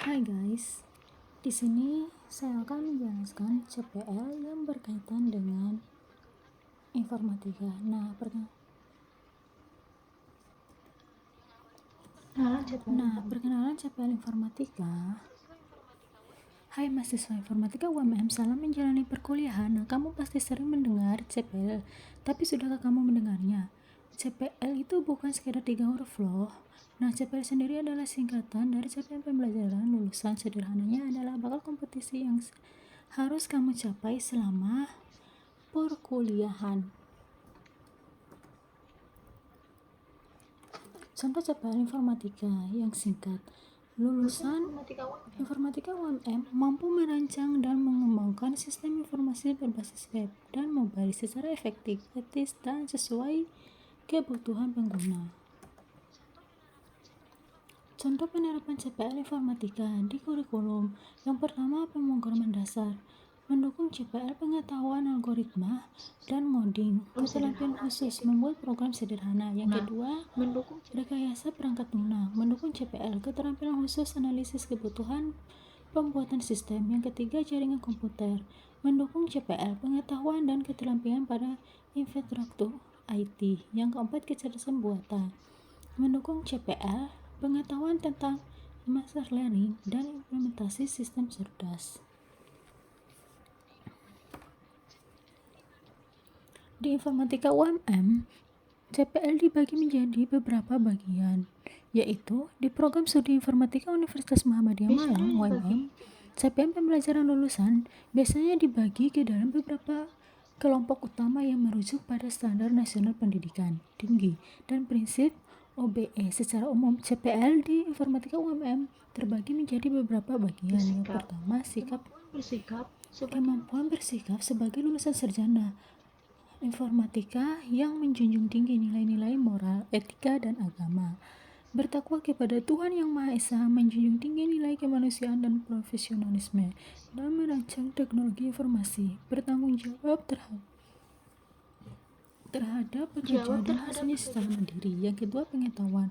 Hai guys, di sini saya akan menjelaskan CPL yang berkaitan dengan informatika. Perkenalan CPL informatika. Hai mahasiswa informatika UMM, salam menjalani perkuliahan. Kamu pasti sering mendengar CPL, tapi sudahkah kamu mendengarnya? CPL itu bukan sekedar 3 huruf loh. CPL sendiri adalah singkatan dari capaian pembelajaran lulusan. Sederhananya adalah bakal kompetisi yang harus kamu capai selama perkuliahan. Contoh CPL informatika yang singkat. Lulusan informatika UMM mampu merancang dan mengembangkan sistem informasi berbasis web dan mobile secara efektif, etis, dan sesuai kebutuhan pengguna. Contoh penerapan CPL informatika di kurikulum. Yang pertama, pemrograman dasar. Mendukung CPL pengetahuan algoritma dan ngoding. Keterampilan khusus membuat program sederhana. Yang kedua, rekayasa perangkat lunak. Mendukung CPL keterampilan khusus analisis kebutuhan pembuatan sistem. Yang ketiga, jaringan komputer. Mendukung CPL pengetahuan dan keterampilan pada infrastruktur IT. Yang keempat, kecerdasan buatan. Mendukung CPL pengetahuan tentang machine learning dan implementasi sistem cerdas. Di informatika UMM, CPL dibagi menjadi beberapa bagian, yaitu di program studi informatika Universitas Muhammadiyah Malang UMM, capaian pembelajaran lulusan biasanya dibagi ke dalam beberapa kelompok utama yang merujuk pada standar nasional pendidikan tinggi dan prinsip OBE. Secara umum, CPL di informatika UMM terbagi menjadi beberapa bagian. Yang pertama, kemampuan bersikap sebagai lulusan sarjana informatika yang menjunjung tinggi nilai-nilai moral, etika, dan agama. Bertakwa kepada Tuhan Yang Maha Esa, menjunjung tinggi nilai kemanusiaan dan profesionalisme, dan merancang teknologi informasi. Bertanggung jawab terhadap pekerjaan dan hasilnya secara mandiri. Yang kedua, pengetahuan.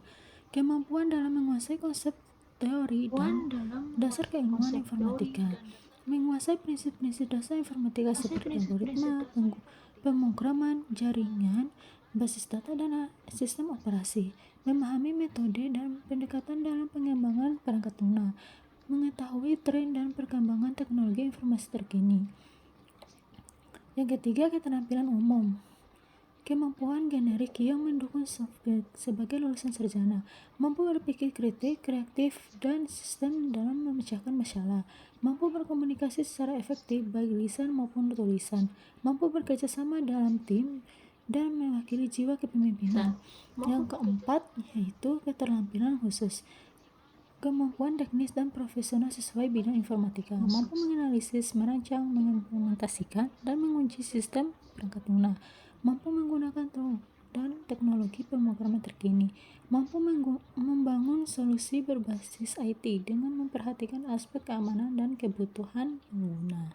Kemampuan dalam menguasai konsep teori dan dasar keilmuan informatika. Menguasai prinsip-prinsip dasar informatika seperti algoritma, pemrograman, jaringan, basis data, dan sistem operasi. Memahami metode dan pendekatan dalam pengembangan perangkat lunak. Mengetahui tren dan perkembangan teknologi informasi terkini. Yang ketiga, keterampilan umum. Kemampuan generik yang mendukung soft skill sebagai lulusan sarjana. Mampu berpikir kritis, kreatif, dan sistem dalam memecahkan masalah. Mampu berkomunikasi secara efektif baik lisan maupun tulisan. Mampu bekerja sama dalam tim dan mewakili jiwa kepemimpinan. Yang keempat yaitu keterampilan khusus. Kemampuan teknis dan profesional sesuai bidang informatika. Mampu menganalisis, merancang, mengimplementasikan, dan menguji sistem perangkat lunak. Mampu menggunakan tool dan teknologi pemrograman terkini. Mampu membangun solusi berbasis IT dengan memperhatikan aspek keamanan dan kebutuhan pengguna.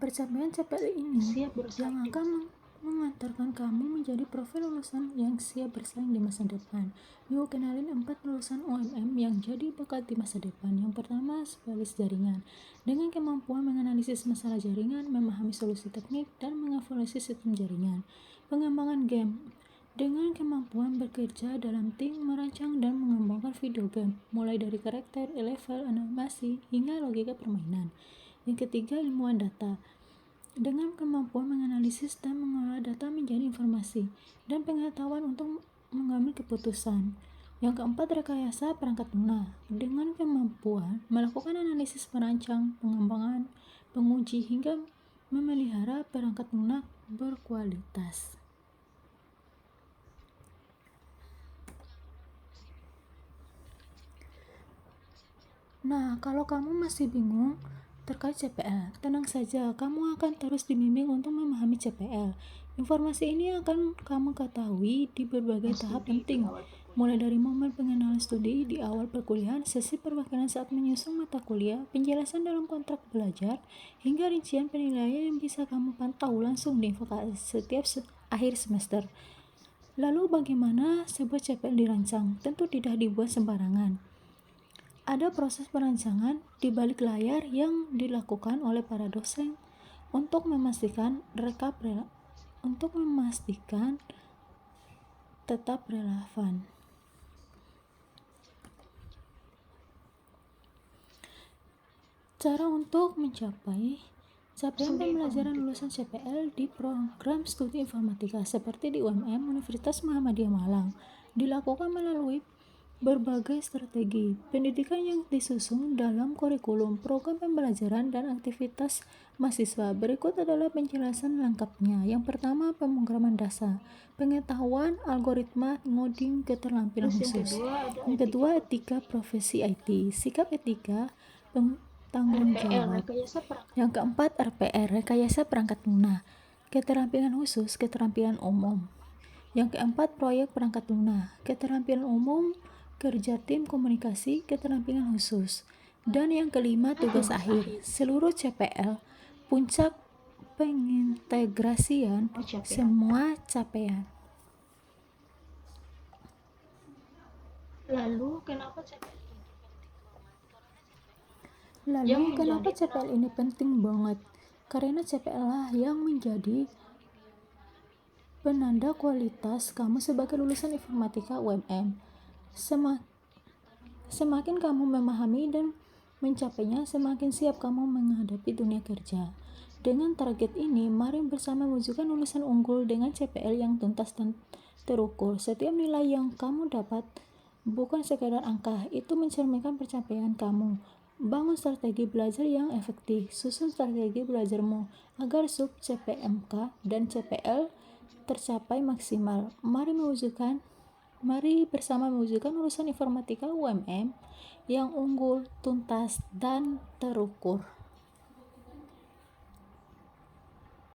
Pencapaian CPL ini yang akan mengantarkan kamu menjadi profil lulusan yang siap bersaing di masa depan. Yuk kenalin 4 lulusan UMM yang jadi bakat di masa depan. Yang pertama, spesialis jaringan. Dengan kemampuan menganalisis masalah jaringan, memahami solusi teknik, dan mengevaluasi sistem jaringan. Pengembangan game. Dengan kemampuan bekerja dalam tim, merancang dan mengembangkan video game, mulai dari karakter, level, animasi, hingga logika permainan. Yang ketiga, ilmuwan data. Dengan kemampuan menganalisis dan mengolah data menjadi informasi dan pengetahuan untuk mengambil keputusan. Yang keempat, rekayasa perangkat lunak. Dengan kemampuan melakukan analisis, merancang, pengembangan, penguji, hingga memelihara perangkat lunak berkualitas. Kalau kamu masih bingung terkait CPL, tenang saja, kamu akan terus dibimbing untuk memahami CPL. Informasi ini akan kamu ketahui di berbagai tahap penting mulai dari momen pengenalan studi di awal perkuliahan, sesi perwakilan saat menyusun mata kuliah, penjelasan dalam kontrak belajar, hingga rincian penilaian yang bisa kamu pantau langsung di vokasi setiap akhir semester. Lalu bagaimana sebuah CPL dirancang? Tentu tidak dibuat sembarangan. Ada proses perancangan di balik layar yang dilakukan oleh para dosen untuk memastikan tetap relevan. Cara untuk mencapai capaian pembelajaran lulusan CPL di program studi informatika seperti di UMM Universitas Muhammadiyah Malang dilakukan melalui berbagai strategi pendidikan yang disusun dalam kurikulum, program pembelajaran, dan aktivitas mahasiswa. Berikut adalah penjelasan lengkapnya. Yang pertama, pemrograman dasar, pengetahuan, algoritma, ngoding, keterampilan khusus. Yang kedua, etika profesi IT, sikap etika, tanggung jawab. Yang keempat, RPR, rekayasa perangkat lunak, keterampilan khusus, keterampilan umum. Yang keempat, proyek perangkat lunak, keterampilan umum, kerja tim, komunikasi, keterampilan khusus. Dan yang kelima, tugas akhir, seluruh CPL, puncak pengintegrasian semua capaian. Lalu kenapa CPL ini penting banget? Karena CPL lah yang menjadi penanda kualitas kamu sebagai lulusan informatika UMM. Semakin kamu memahami dan mencapainya, semakin siap kamu menghadapi dunia kerja. Dengan target ini, mari bersama mewujudkan lulusan unggul dengan CPL yang tuntas dan terukur. Setiap nilai yang kamu dapat bukan sekadar angka, itu mencerminkan pencapaian kamu. Bangun strategi belajar yang efektif, susun strategi belajarmu agar sub CPMK dan CPL tercapai maksimal. Mari bersama mewujudkan lulusan informatika UMM yang unggul, tuntas, dan terukur.